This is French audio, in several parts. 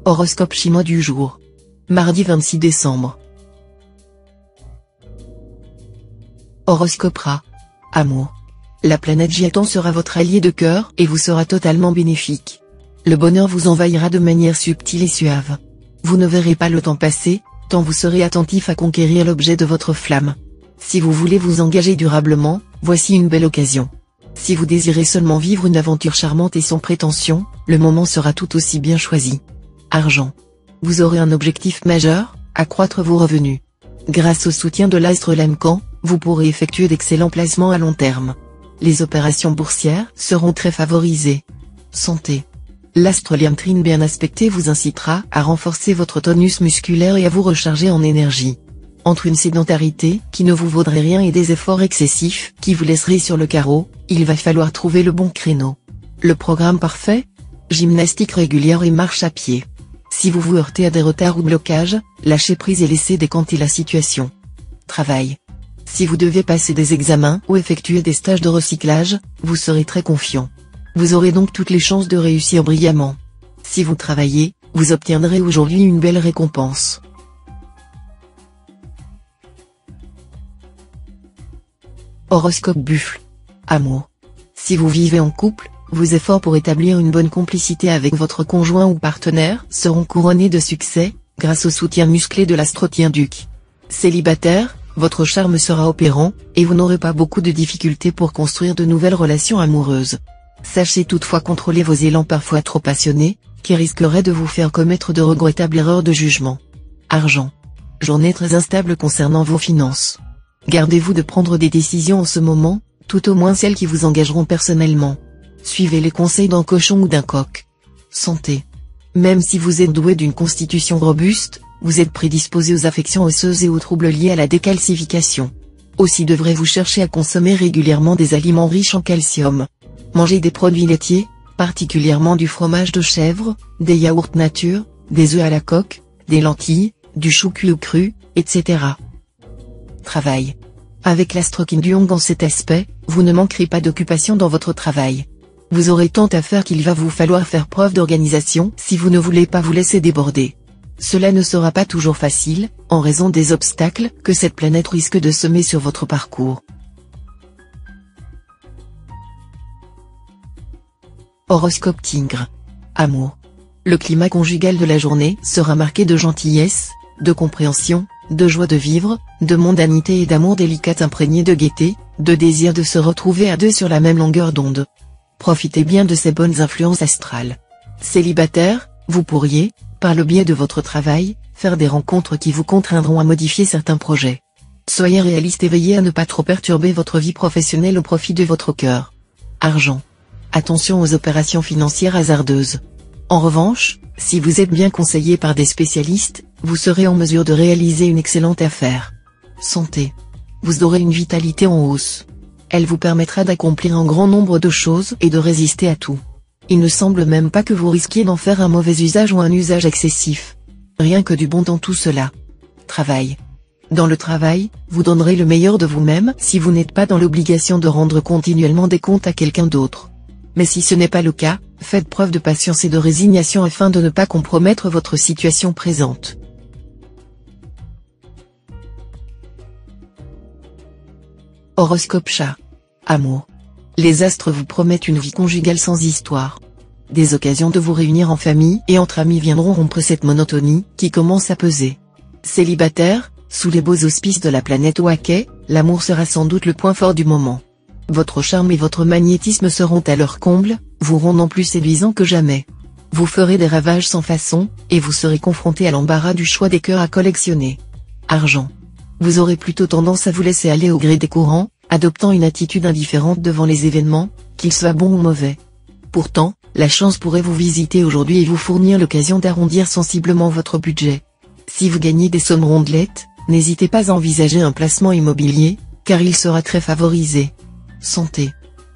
Horoscope chinois du jour. Mardi 26 décembre. Horoscope Rat. Amour. La planète Jiatan sera votre allié de cœur et vous sera totalement bénéfique. Le bonheur vous envahira de manière subtile et suave. Vous ne verrez pas le temps passer, tant vous serez attentif à conquérir l'objet de votre flamme. Si vous voulez vous engager durablement, voici une belle occasion. Si vous désirez seulement vivre une aventure charmante et sans prétention, le moment sera tout aussi bien choisi. Argent. Vous aurez un objectif majeur, accroître vos revenus. Grâce au soutien de l'astre Lemcan, vous pourrez effectuer d'excellents placements à long terme. Les opérations boursières seront très favorisées. Santé. L'astre Liantrine bien aspecté vous incitera à renforcer votre tonus musculaire et à vous recharger en énergie. Entre une sédentarité qui ne vous vaudrait rien et des efforts excessifs qui vous laisseraient sur le carreau, il va falloir trouver le bon créneau. Le programme parfait ? Gymnastique régulière et marche à pied. Si vous vous heurtez à des retards ou blocages, lâchez prise et laissez décanter la situation. Travail. Si vous devez passer des examens ou effectuer des stages de recyclage, vous serez très confiant. Vous aurez donc toutes les chances de réussir brillamment. Si vous travaillez, vous obtiendrez aujourd'hui une belle récompense. Horoscope Buffle. Amour. Si vous vivez en couple, vos efforts pour établir une bonne complicité avec votre conjoint ou partenaire seront couronnés de succès, grâce au soutien musclé de l'astro-Duc. Célibataire, votre charme sera opérant, et vous n'aurez pas beaucoup de difficultés pour construire de nouvelles relations amoureuses. Sachez toutefois contrôler vos élans parfois trop passionnés, qui risqueraient de vous faire commettre de regrettables erreurs de jugement. Argent. Journée très instable concernant vos finances. Gardez-vous de prendre des décisions en ce moment, tout au moins celles qui vous engageront personnellement. Suivez les conseils d'un cochon ou d'un coq. Santé. Même si vous êtes doué d'une constitution robuste, vous êtes prédisposé aux affections osseuses et aux troubles liés à la décalcification. Aussi devrez-vous chercher à consommer régulièrement des aliments riches en calcium. Mangez des produits laitiers, particulièrement du fromage de chèvre, des yaourts nature, des œufs à la coque, des lentilles, du chou cuit ou cru, etc. Travail. Avec l'astre Kim Duong en cet aspect, vous ne manquerez pas d'occupation dans votre travail. Vous aurez tant à faire qu'il va vous falloir faire preuve d'organisation si vous ne voulez pas vous laisser déborder. Cela ne sera pas toujours facile, en raison des obstacles que cette planète risque de semer sur votre parcours. Horoscope Tigre. Amour. Le climat conjugal de la journée sera marqué de gentillesse, de compréhension, de joie de vivre, de mondanité et d'amour délicat imprégné de gaieté, de désir de se retrouver à deux sur la même longueur d'onde. Profitez bien de ces bonnes influences astrales. Célibataire, vous pourriez, par le biais de votre travail, faire des rencontres qui vous contraindront à modifier certains projets. Soyez réaliste et veillez à ne pas trop perturber votre vie professionnelle au profit de votre cœur. Argent. Attention aux opérations financières hasardeuses. En revanche, si vous êtes bien conseillé par des spécialistes, vous serez en mesure de réaliser une excellente affaire. Santé. Vous aurez une vitalité en hausse. Elle vous permettra d'accomplir un grand nombre de choses et de résister à tout. Il ne semble même pas que vous risquiez d'en faire un mauvais usage ou un usage excessif. Rien que du bon dans tout cela. Travail. Dans le travail, vous donnerez le meilleur de vous-même si vous n'êtes pas dans l'obligation de rendre continuellement des comptes à quelqu'un d'autre. Mais si ce n'est pas le cas, faites preuve de patience et de résignation afin de ne pas compromettre votre situation présente. Horoscope Chat. Amour. Les astres vous promettent une vie conjugale sans histoire. Des occasions de vous réunir en famille et entre amis viendront rompre cette monotonie qui commence à peser. Célibataire, sous les beaux auspices de la planète Oaquet, l'amour sera sans doute le point fort du moment. Votre charme et votre magnétisme seront à leur comble, vous rendant plus séduisant que jamais. Vous ferez des ravages sans façon, et vous serez confronté à l'embarras du choix des cœurs à collectionner. Argent. Vous aurez plutôt tendance à vous laisser aller au gré des courants, adoptant une attitude indifférente devant les événements, qu'ils soient bons ou mauvais. Pourtant, la chance pourrait vous visiter aujourd'hui et vous fournir l'occasion d'arrondir sensiblement votre budget. Si vous gagnez des sommes rondelettes, n'hésitez pas à envisager un placement immobilier, car il sera très favorisé. Santé.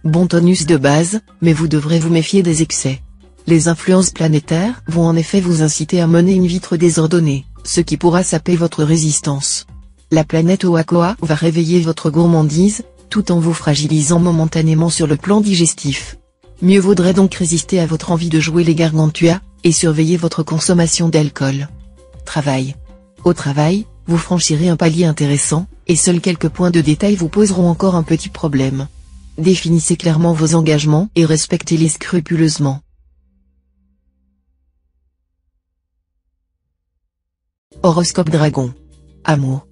Bon tonus de base, mais vous devrez vous méfier des excès. Les influences planétaires vont en effet vous inciter à mener une vie trop désordonnée, ce qui pourra saper votre résistance. La planète Oakoa va réveiller votre gourmandise, tout en vous fragilisant momentanément sur le plan digestif. Mieux vaudrait donc résister à votre envie de jouer les Gargantua, et surveillez votre consommation d'alcool. Travail. Au travail, vous franchirez un palier intéressant, et seuls quelques points de détail vous poseront encore un petit problème. Définissez clairement vos engagements et respectez-les scrupuleusement. Horoscope Dragon. Amour.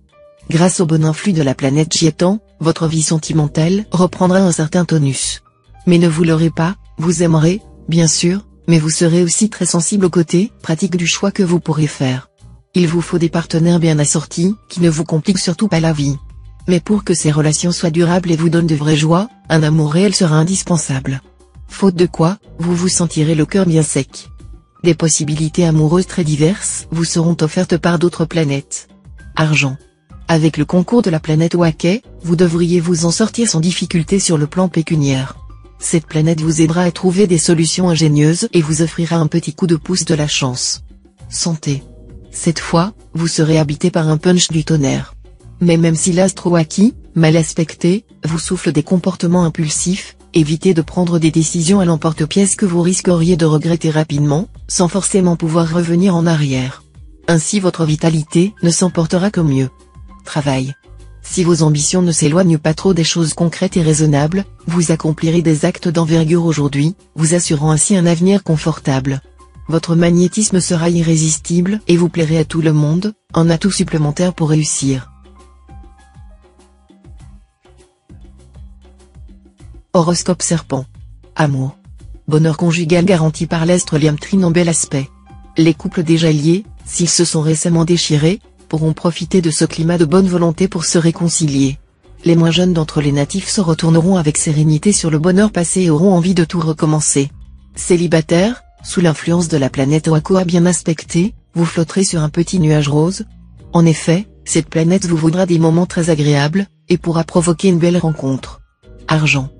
Grâce au bon influx de la planète Gitan, votre vie sentimentale reprendra un certain tonus. Mais ne vous leurrez pas, vous aimerez, bien sûr, mais vous serez aussi très sensible au côté pratique du choix que vous pourrez faire. Il vous faut des partenaires bien assortis, qui ne vous compliquent surtout pas la vie. Mais pour que ces relations soient durables et vous donnent de vraies joies, un amour réel sera indispensable. Faute de quoi, vous vous sentirez le cœur bien sec. Des possibilités amoureuses très diverses vous seront offertes par d'autres planètes. Argent. Avec le concours de la planète Waquet, vous devriez vous en sortir sans difficulté sur le plan pécuniaire. Cette planète vous aidera à trouver des solutions ingénieuses et vous offrira un petit coup de pouce de la chance. Santé. Cette fois, vous serez habité par un punch du tonnerre. Mais même si l'astre Waki, mal aspecté, vous souffle des comportements impulsifs, évitez de prendre des décisions à l'emporte-pièce que vous risqueriez de regretter rapidement, sans forcément pouvoir revenir en arrière. Ainsi votre vitalité ne s'emportera que mieux. Travail. Si vos ambitions ne s'éloignent pas trop des choses concrètes et raisonnables, vous accomplirez des actes d'envergure aujourd'hui, vous assurant ainsi un avenir confortable. Votre magnétisme sera irrésistible et vous plairez à tout le monde, un atout supplémentaire pour réussir. Horoscope Serpent. Amour. Bonheur conjugal garanti par l'astre Liam-Trine en bel aspect. Les couples déjà liés, s'ils se sont récemment déchirés, pourront profiter de ce climat de bonne volonté pour se réconcilier. Les moins jeunes d'entre les natifs se retourneront avec sérénité sur le bonheur passé et auront envie de tout recommencer. Célibataires, sous l'influence de la planète Oakoa bien aspectée, vous flotterez sur un petit nuage rose. En effet, cette planète vous vaudra des moments très agréables, et pourra provoquer une belle rencontre. Argent.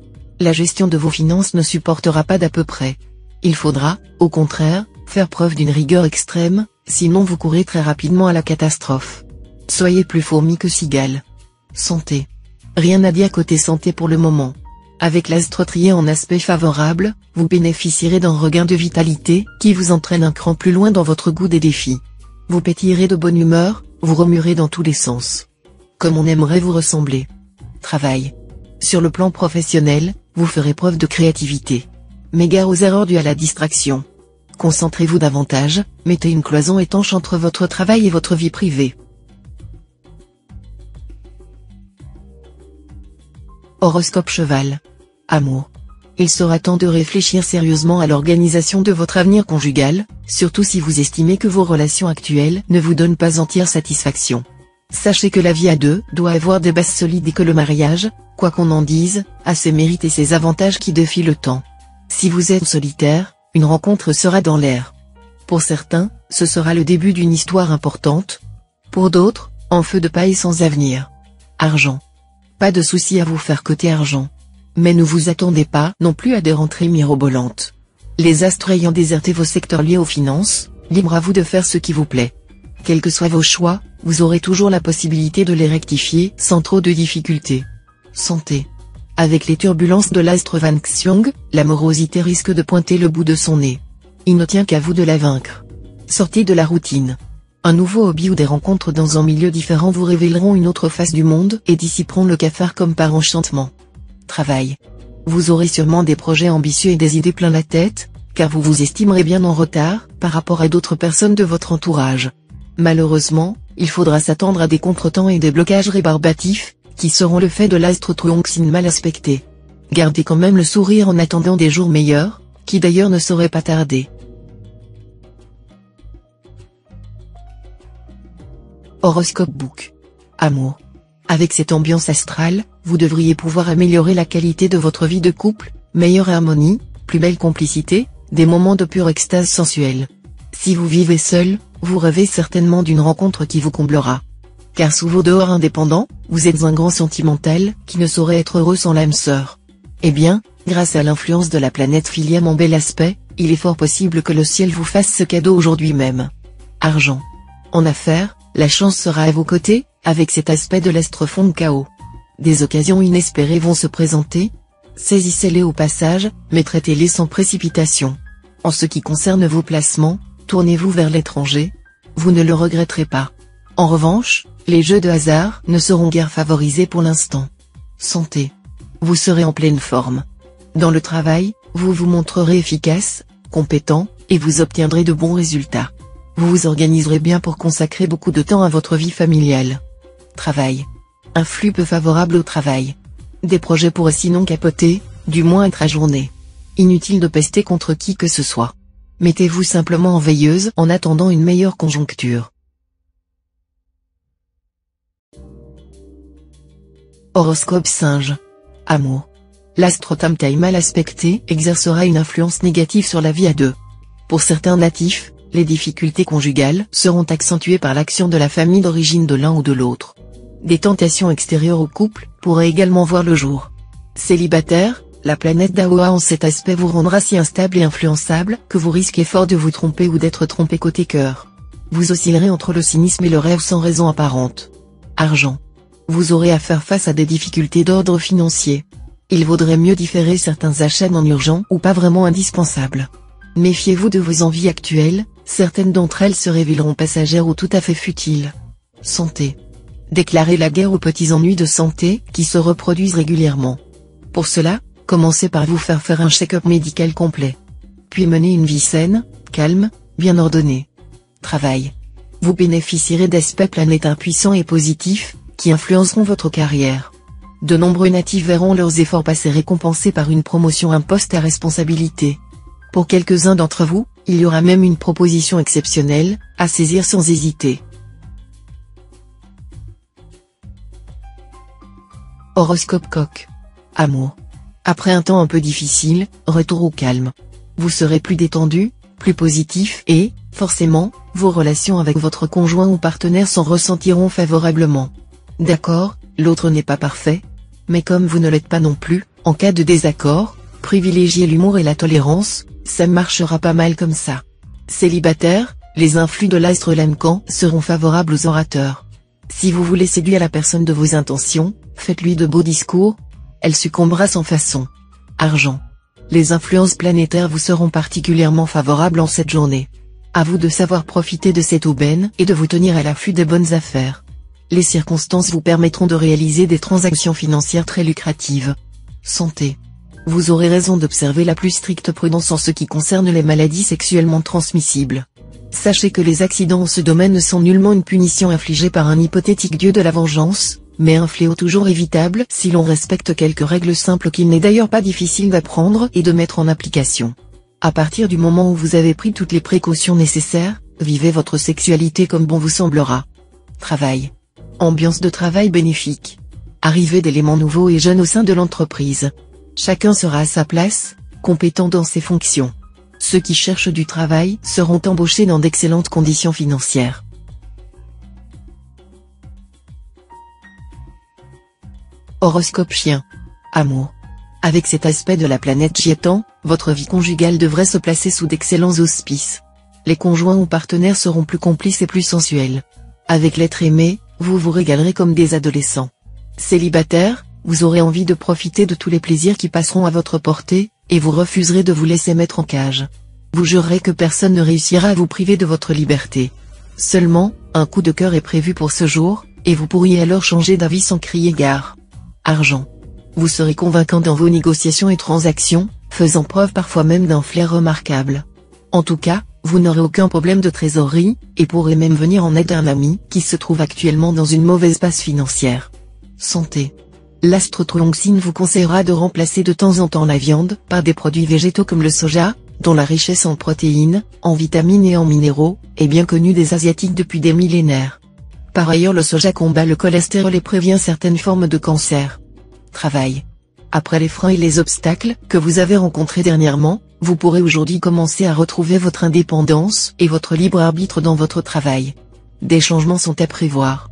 La gestion de vos finances ne supportera pas d'à peu près. Il faudra, au contraire, faire preuve d'une rigueur extrême, sinon vous courez très rapidement à la catastrophe. Soyez plus fourmi que cigale. Santé. Rien à dire côté santé pour le moment. Avec l'astre trié en aspect favorable, vous bénéficierez d'un regain de vitalité qui vous entraîne un cran plus loin dans votre goût des défis. Vous pétillerez de bonne humeur, vous remuerez dans tous les sens. Comme on aimerait vous ressembler. Travail. Sur le plan professionnel, vous ferez preuve de créativité. Mais gare aux erreurs dues à la distraction. Concentrez-vous davantage, mettez une cloison étanche entre votre travail et votre vie privée. Horoscope Cheval. Amour. Il sera temps de réfléchir sérieusement à l'organisation de votre avenir conjugal, surtout si vous estimez que vos relations actuelles ne vous donnent pas entière satisfaction. Sachez que la vie à deux doit avoir des bases solides et que le mariage, quoi qu'on en dise, a ses mérites et ses avantages qui défient le temps. Si vous êtes solitaire, une rencontre sera dans l'air. Pour certains, ce sera le début d'une histoire importante. Pour d'autres, en feu de paille sans avenir. Argent. Pas de souci à vous faire côté argent. Mais ne vous attendez pas non plus à des rentrées mirobolantes. Les astres ayant déserté vos secteurs liés aux finances, libre à vous de faire ce qui vous plaît. Quels que soient vos choix, vous aurez toujours la possibilité de les rectifier sans trop de difficultés. Santé. Avec les turbulences de l'astre Van Xiong, la morosité risque de pointer le bout de son nez. Il ne tient qu'à vous de la vaincre. Sortez de la routine. Un nouveau hobby ou des rencontres dans un milieu différent vous révéleront une autre face du monde et dissiperont le cafard comme par enchantement. Travail. Vous aurez sûrement des projets ambitieux et des idées plein la tête, car vous vous estimerez bien en retard par rapport à d'autres personnes de votre entourage. Malheureusement, il faudra s'attendre à des contretemps et des blocages rébarbatifs, qui seront le fait de l'astre Truongxin mal aspecté. Gardez quand même le sourire en attendant des jours meilleurs, qui d'ailleurs ne sauraient pas tarder. Horoscope Book. Amour. Avec cette ambiance astrale, vous devriez pouvoir améliorer la qualité de votre vie de couple, meilleure harmonie, plus belle complicité, des moments de pure extase sensuelle. Si vous vivez seul, vous rêvez certainement d'une rencontre qui vous comblera. Car sous vos dehors indépendants, vous êtes un grand sentimental qui ne saurait être heureux sans l'âme sœur. Eh bien, grâce à l'influence de la planète Philium en bel aspect, il est fort possible que le ciel vous fasse ce cadeau aujourd'hui même. Argent. En affaires, la chance sera à vos côtés, avec cet aspect de l'astre fond de chaos. Des occasions inespérées vont se présenter. Saisissez-les au passage, mais traitez-les sans précipitation. En ce qui concerne vos placements, tournez-vous vers l'étranger. Vous ne le regretterez pas. En revanche, les jeux de hasard ne seront guère favorisés pour l'instant. Santé. Vous serez en pleine forme. Dans le travail, vous vous montrerez efficace, compétent, et vous obtiendrez de bons résultats. Vous vous organiserez bien pour consacrer beaucoup de temps à votre vie familiale. Travail. Un flux peu favorable au travail. Des projets pourraient sinon capoter, du moins être ajournés. Inutile de pester contre qui que ce soit. Mettez-vous simplement en veilleuse en attendant une meilleure conjoncture. Horoscope Singe. Amour. L'astre Tamtai mal aspecté exercera une influence négative sur la vie à deux. Pour certains natifs, les difficultés conjugales seront accentuées par l'action de la famille d'origine de l'un ou de l'autre. Des tentations extérieures au couple pourraient également voir le jour. Célibataire, la planète d'Aoa en cet aspect vous rendra si instable et influençable que vous risquez fort de vous tromper ou d'être trompé côté cœur. Vous oscillerez entre le cynisme et le rêve sans raison apparente. Argent. Vous aurez à faire face à des difficultés d'ordre financier. Il vaudrait mieux différer certains achats non urgents ou pas vraiment indispensables. Méfiez-vous de vos envies actuelles, certaines d'entre elles se révéleront passagères ou tout à fait futiles. Santé. Déclarez la guerre aux petits ennuis de santé qui se reproduisent régulièrement. Pour cela, commencez par vous faire un check-up médical complet. Puis menez une vie saine, calme, bien ordonnée. Travail. Vous bénéficierez d'aspects planétaires puissants et positifs, qui influenceront votre carrière. De nombreux natifs verront leurs efforts passer récompensés par une promotion à un poste à responsabilité. Pour quelques-uns d'entre vous, il y aura même une proposition exceptionnelle, à saisir sans hésiter. Horoscope Coq. Amour. Après un temps un peu difficile, retour au calme. Vous serez plus détendu, plus positif et, forcément, vos relations avec votre conjoint ou partenaire s'en ressentiront favorablement. D'accord, l'autre n'est pas parfait. Mais comme vous ne l'êtes pas non plus, en cas de désaccord, privilégiez l'humour et la tolérance, ça marchera pas mal comme ça. Célibataire, les influx de l'astre Lamcan seront favorables aux orateurs. Si vous voulez séduire la personne de vos intentions, faites-lui de beaux discours. Elle succombera sans façon. Argent. Les influences planétaires vous seront particulièrement favorables en cette journée. À vous de savoir profiter de cette aubaine et de vous tenir à l'affût des bonnes affaires. Les circonstances vous permettront de réaliser des transactions financières très lucratives. Santé. Vous aurez raison d'observer la plus stricte prudence en ce qui concerne les maladies sexuellement transmissibles. Sachez que les accidents en ce domaine ne sont nullement une punition infligée par un hypothétique dieu de la vengeance, mais un fléau toujours évitable si l'on respecte quelques règles simples qu'il n'est d'ailleurs pas difficile d'apprendre et de mettre en application. À partir du moment où vous avez pris toutes les précautions nécessaires, vivez votre sexualité comme bon vous semblera. Travail. Ambiance de travail bénéfique. Arrivée d'éléments nouveaux et jeunes au sein de l'entreprise. Chacun sera à sa place, compétent dans ses fonctions. Ceux qui cherchent du travail seront embauchés dans d'excellentes conditions financières. Horoscope Chien. Amour. Avec cet aspect de la planète Giétan, votre vie conjugale devrait se placer sous d'excellents auspices. Les conjoints ou partenaires seront plus complices et plus sensuels. Avec l'être aimé, vous vous régalerez comme des adolescents. Célibataire, vous aurez envie de profiter de tous les plaisirs qui passeront à votre portée, et vous refuserez de vous laisser mettre en cage. Vous jurerez que personne ne réussira à vous priver de votre liberté. Seulement, un coup de cœur est prévu pour ce jour, et vous pourriez alors changer d'avis sans crier gare. Argent. Vous serez convaincant dans vos négociations et transactions, faisant preuve parfois même d'un flair remarquable. En tout cas, vous n'aurez aucun problème de trésorerie, et pourrez même venir en aide à un ami qui se trouve actuellement dans une mauvaise passe financière. Santé. L'astre Truongsin vous conseillera de remplacer de temps en temps la viande par des produits végétaux comme le soja, dont la richesse en protéines, en vitamines et en minéraux, est bien connue des Asiatiques depuis des millénaires. Par ailleurs, le soja combat le cholestérol et prévient certaines formes de cancer. Travail. Après les freins et les obstacles que vous avez rencontrés dernièrement, vous pourrez aujourd'hui commencer à retrouver votre indépendance et votre libre arbitre dans votre travail. Des changements sont à prévoir.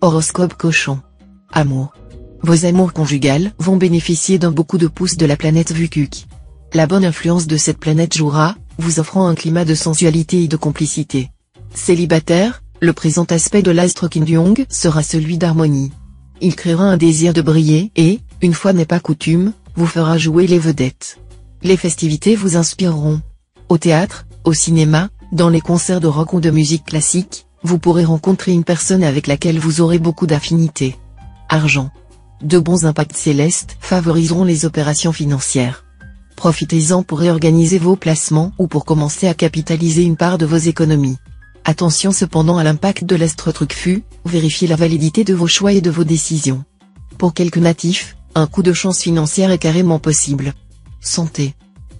Horoscope Cochon. Amour. Vos amours conjugales vont bénéficier d'un beaucoup de pouces de la planète Vukuk. La bonne influence de cette planète jouera, vous offrant un climat de sensualité et de complicité. Célibataire, le présent aspect de l'astre Kindyong sera celui d'harmonie. Il créera un désir de briller et, une fois n'est pas coutume, vous fera jouer les vedettes. Les festivités vous inspireront. Au théâtre, au cinéma, dans les concerts de rock ou de musique classique, vous pourrez rencontrer une personne avec laquelle vous aurez beaucoup d'affinités. Argent. De bons impacts célestes favoriseront les opérations financières. Profitez-en pour réorganiser vos placements ou pour commencer à capitaliser une part de vos économies. Attention cependant à l'impact de l'astre Truquefut, vérifiez la validité de vos choix et de vos décisions. Pour quelques natifs, un coup de chance financière est carrément possible. Santé.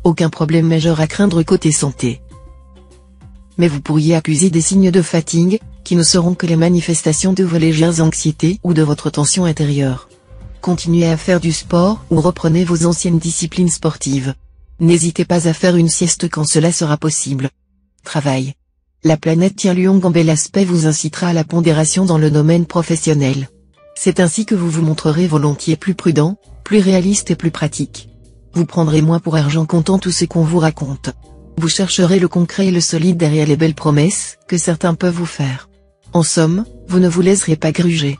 Aucun problème majeur à craindre côté santé. Mais vous pourriez accuser des signes de fatigue, qui ne seront que les manifestations de vos légères anxiétés ou de votre tension intérieure. Continuez à faire du sport ou reprenez vos anciennes disciplines sportives. N'hésitez pas à faire une sieste quand cela sera possible. Travail. La planète Tian-Liong en bel aspect vous incitera à la pondération dans le domaine professionnel. C'est ainsi que vous vous montrerez volontiers plus prudent, plus réaliste et plus pratique. Vous prendrez moins pour argent comptant tout ce qu'on vous raconte. Vous chercherez le concret et le solide derrière les belles promesses que certains peuvent vous faire. En somme, vous ne vous laisserez pas gruger.